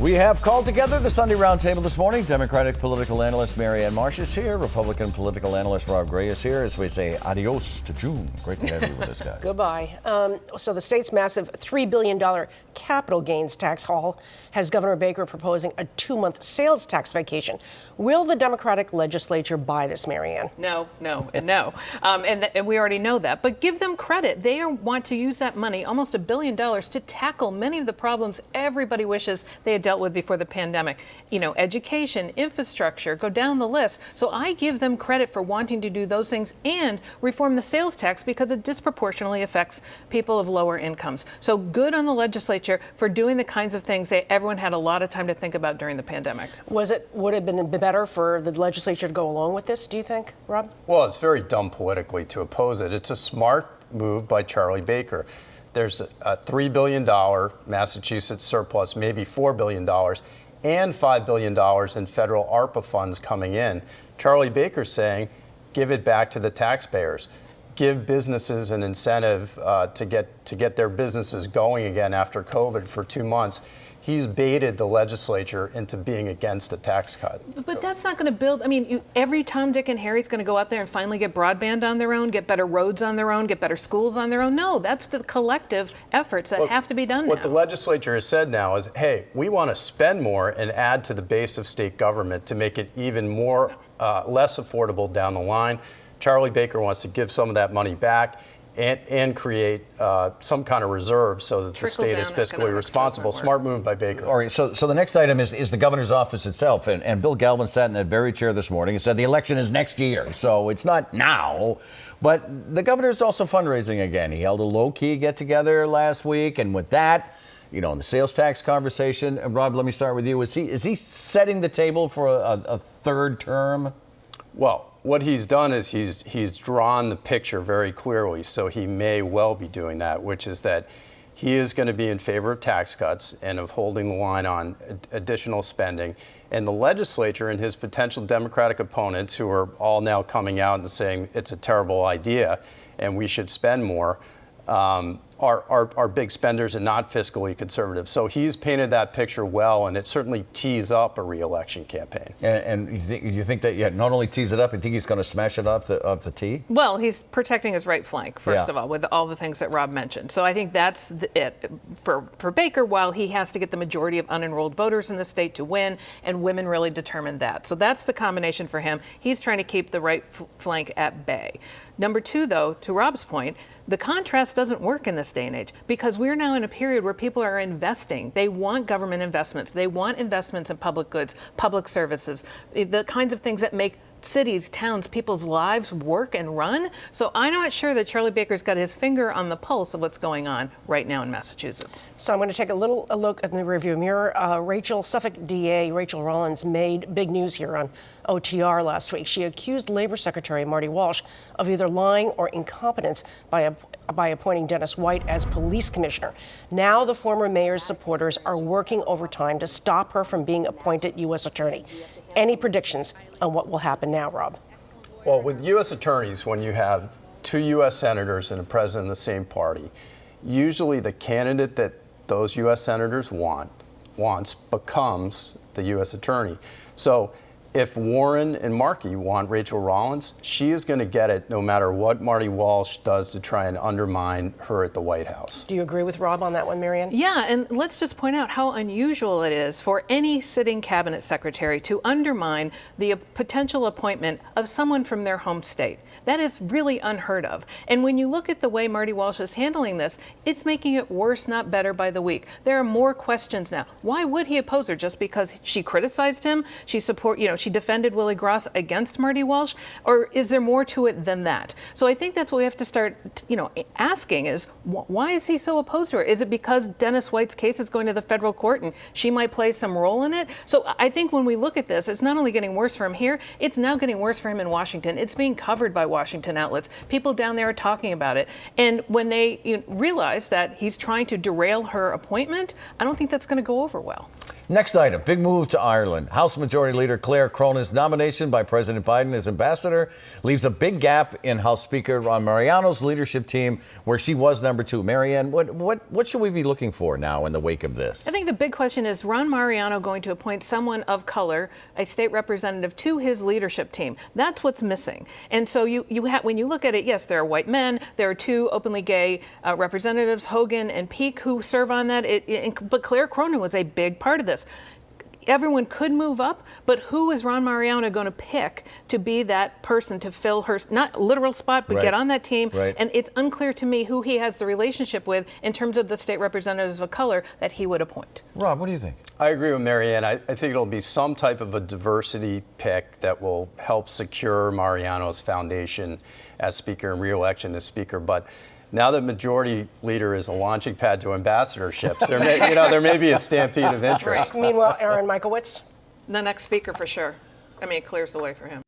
We have called together the Sunday Roundtable this morning. Democratic political analyst Marianne Marsh is here. Republican political analyst Rob Gray is here as we say adios to June. Great to have you with us, guys. Goodbye. So the state's massive $3 billion capital gains tax haul has Governor Baker proposing a 2-month sales tax vacation. Will the Democratic legislature buy this, Marianne? No. And we already know that. But give them credit. They want to use that money, almost $1 billion, to tackle many of the problems everybody wishes they had dealt with before the pandemic. You know, education, infrastructure, go down the list. So I give them credit for wanting to do those things and reform the sales tax because it disproportionately affects people of lower incomes. So good on the legislature for doing the kinds of things that everyone had a lot of time to think about during the pandemic. Would it have been better for the legislature to go along with this, do you think, Rob? Well, it's very dumb politically to oppose it. It's a smart move by Charlie Baker. There's a $3 billion Massachusetts surplus, maybe $4 billion, and $5 billion in federal ARPA funds coming in. Charlie Baker's saying, give it back to the taxpayers. Give businesses an incentive to get their businesses going again after COVID for 2 months. He's baited the legislature into being against a tax cut. But that's not going to build. I mean, every Tom, Dick, and Harry's going to go out there and finally get broadband on their own, get better roads on their own, get better schools on their own. No, that's the collective efforts that have to be done What now. the legislature has said now is, hey, we want to spend more and add to the base of state government to make it even more less affordable down the line. Charlie Baker wants to give some of that money back and create some kind of reserve so that the state is fiscally responsible. Smart move by Baker. All right, so the next item is the governor's office itself. And Bill Galvin sat in that very chair this morning and said the election is next year. So it's not now. But the governor's also fundraising again. He held a low-key get-together last week. And with that, you know, in the sales tax conversation, and Rob, let me start with you. Is he setting the table for a third term? Well, what he's done is he's drawn the picture very clearly, so he may well be doing that, which is that he is going to be in favor of tax cuts and of holding the line on additional spending. And the legislature and his potential Democratic opponents, who are all now coming out and saying it's a terrible idea and we should spend more, are big spenders and not fiscally conservative. So he's painted that picture well, and it certainly tees up a re-election campaign. And you think that not only tees it up, you think he's going to smash it off the tee? Well, he's protecting his right flank, first of all, with all the things that Rob mentioned. So I think that's it for Baker, while he has to get the majority of unenrolled voters in the state to win, and women really determine that. So that's the combination for him. He's trying to keep the right flank at bay. Number two, though, to Rob's point, the contrast doesn't work in this day and age because we're now in a period where people are investing. They want government investments. They want investments in public goods, public services, the kinds of things that make cities, towns, people's lives work and run. So I'm not sure that Charlie Baker's got his finger on the pulse of what's going on right now in Massachusetts. So I'm going to take a look in the rearview mirror. Suffolk DA Rachel Rollins made big news here on OTR last week. She accused Labor Secretary Marty Walsh of either lying or incompetence by appointing Dennis White as police commissioner. Now the former mayor's supporters are working overtime to stop her from being appointed U.S. attorney. Any predictions on what will happen now, Rob? Well, with U.S. attorneys, when you have 2 U.S. senators and a president of the same party, usually the candidate that those U.S. senators wants becomes the U.S. attorney. So if Warren and Markey want Rachel Rollins, she is going to get it no matter what Marty Walsh does to try and undermine her at the White House. Do you agree with Rob on that one, Marianne? Yeah, and let's just point out how unusual it is for any sitting cabinet secretary to undermine the potential appointment of someone from their home state. That is really unheard of. And when you look at the way Marty Walsh is handling this, it's making it worse, not better by the week. There are more questions now. Why would he oppose her? Just because she criticized him? She defended Willie Gross against Marty Walsh? Or is there more to it than that? So I think that's what we have to start, asking is, why is he so opposed to her? Is it because Dennis White's case is going to the federal court and she might play some role in it? So I think when we look at this, it's not only getting worse for him here, it's now getting worse for him in Washington. It's being covered by Washington outlets. People down there are talking about it. And when they realize that he's trying to derail her appointment, I don't think that's going to go over well. Next item, big move to Ireland. House Majority Leader Claire Cronin's nomination by President Biden as ambassador leaves a big gap in House Speaker Ron Mariano's leadership team, where she was number 2. Marianne, what should we be looking for now in the wake of this? I think the big question is Ron Mariano going to appoint someone of color, a state representative, to his leadership team? That's what's missing. And so when you look at it, yes, there are white men. There are 2 openly gay representatives, Hogan and Peake, who serve on that. But Claire Cronin was a big part of this. Everyone could move up, but who is Ron Mariano going to pick to be that person to fill her, not literal spot, but get on that team? Right. And it's unclear to me who he has the relationship with in terms of the state representatives of color that he would appoint. Rob, what do you think? I agree with Marianne. I think it'll be some type of a diversity pick that will help secure Mariano's foundation as Speaker and re-election as Speaker. But now that Majority Leader is a launching pad to ambassadorships, there may be a stampede of interest. Meanwhile, Aaron Michaelwitz. The next speaker for sure. I mean, it clears the way for him.